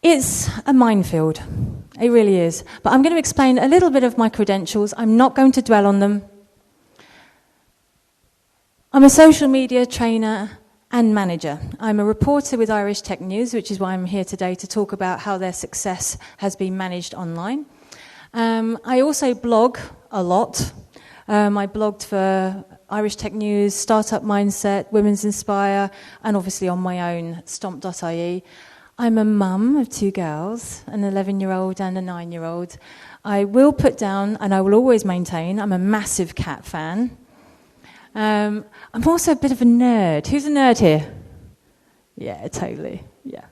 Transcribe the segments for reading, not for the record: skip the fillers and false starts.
It's a minefield. It really is. But I'm going to explain a little bit of my credentials. I'm not going to dwell on them. I'm a social media trainer and manager. I'm a reporter with Irish Tech News, which is why I'm here today to talk about how their success has been managed online. I also blog a lot. I blogged for Irish Tech News, Startup Mindset, Women's Inspire, and obviously on my own, stomp.ie. I'm a mum of 2 girls, an 11-year-old and a 9-year-old. I will put down, and I will always maintain, I'm a massive cat fan. I'm also a bit of a nerd. Who's a nerd here? Yeah, totally, yeah.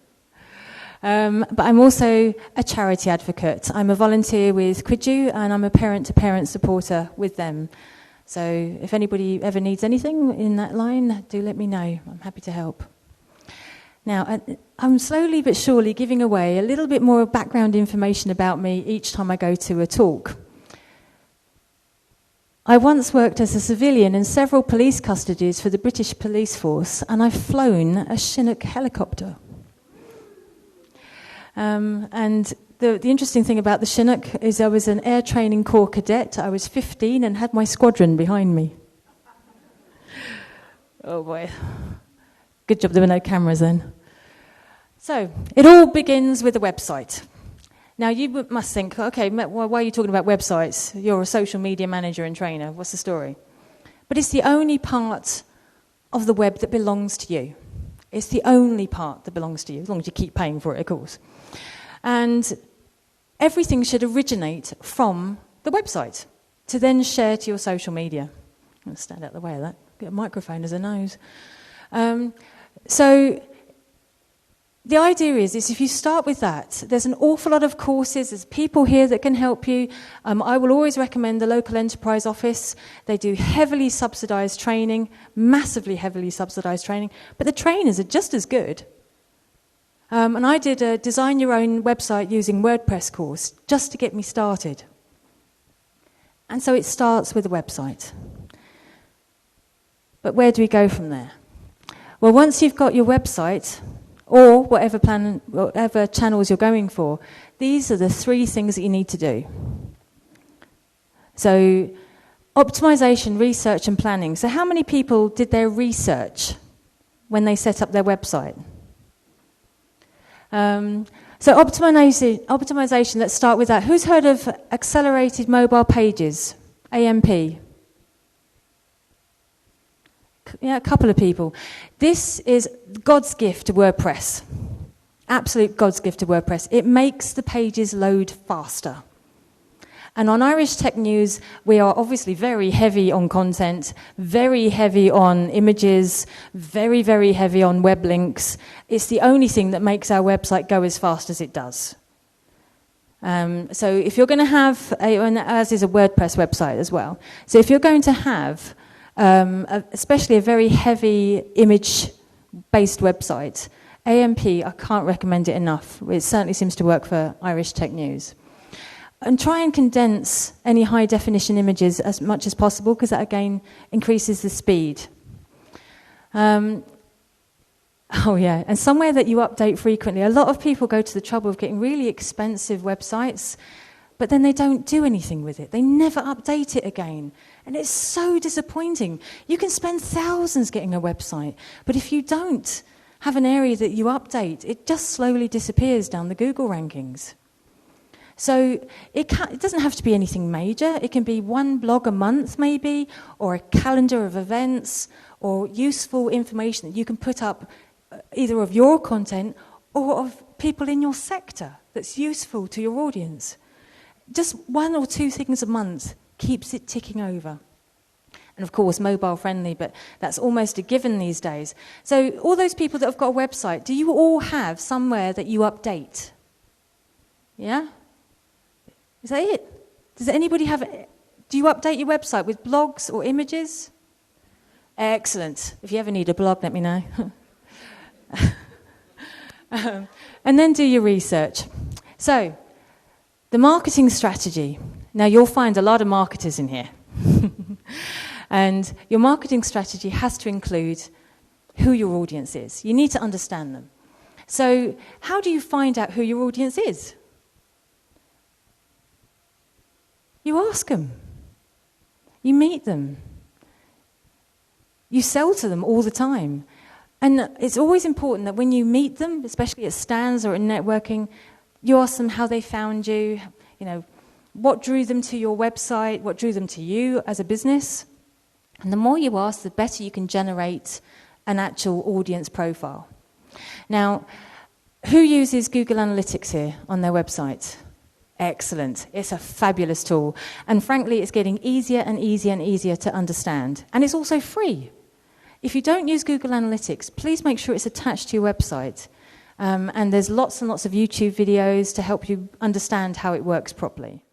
But I'm also a charity advocate. I'm a volunteer with Quidju, and I'm a parent-to-parent supporter with them. So if anybody ever needs anything in that line, do let me know. I'm happy to help. Now, I'm slowly but surely giving away a little bit more background information about me each time I go to a talk. I once worked as a civilian in several police custodies for the British police force, and I've flown a Chinook helicopter. And the interesting thing about the Chinook is I was an air training corps cadet. I was 15 and had my squadron behind me. Oh boy. Good job there were no cameras then. So, it all begins with a website. Now, you must think, okay, why are you talking about websites? You're a social media manager and trainer. What's the story? But it's the only part of the web that belongs to you. It's the only part that belongs to you, as long as you keep paying for it, of course. And everything should originate from the website to then share to your social media. I'm going to stand out the way of that. Get a microphone as a nose. So the idea is if you start with that, there's an awful lot of courses, there's people here that can help you. I will always recommend the local enterprise office. They do heavily subsidised training, massively heavily subsidised training, but the trainers are just as good. And I did a design your own website using WordPress course just to get me started. And so it starts with a website. But where do we go from there? Well, once you've got your website, or whatever channels you're going for, these are the 3 things that you need to do. So, optimization, research, and planning. So how many people did their research when they set up their website? So optimization, let's start with that. Who's heard of accelerated mobile pages, AMP? Yeah, a couple of people. This is God's gift to WordPress. Absolute God's gift to WordPress. It makes the pages load faster. And on Irish Tech News, we are obviously very heavy on content, very heavy on images, very, very heavy on web links. It's the only thing that makes our website go as fast as it does. So if you're going to have, and as is a WordPress website as well, so if you're going to have especially a very heavy image-based website, AMP, I can't recommend it enough. It certainly seems to work for Irish Tech News. And try and condense any high-definition images as much as possible, because that, again, increases the speed. And somewhere that you update frequently. A lot of people go to the trouble of getting really expensive websites, but then they don't do anything with it. They never update it again. And it's so disappointing. You can spend thousands getting a website, but if you don't have an area that you update, it just slowly disappears down the Google rankings. So it doesn't have to be anything major. It can be 1 blog a month maybe, or a calendar of events, or useful information that you can put up either of your content or of people in your sector that's useful to your audience. Just 1 or 2 things a month keeps it ticking over. And of course, mobile friendly, but that's almost a given these days. So all those people that have got a website, do you all have somewhere that you update? Yeah? Is that it? Does anybody have... Do you update your website with blogs or images? Excellent. If you ever need a blog, let me know. And then do your research. So, the marketing strategy. Now, you'll find a lot of marketers in here. And your marketing strategy has to include who your audience is. You need to understand them. So how do you find out who your audience is? You ask them. You meet them. You sell to them all the time. And it's always important that when you meet them, especially at stands or in networking, you ask them how they found you, what drew them to your website, what drew them to you as a business. And the more you ask, the better you can generate an actual audience profile. Now, who uses Google Analytics here on their website? Excellent. It's a fabulous tool. And frankly, it's getting easier and easier and easier to understand. And it's also free. If you don't use Google Analytics, please make sure it's attached to your website. And there's lots and lots of YouTube videos to help you understand how it works properly.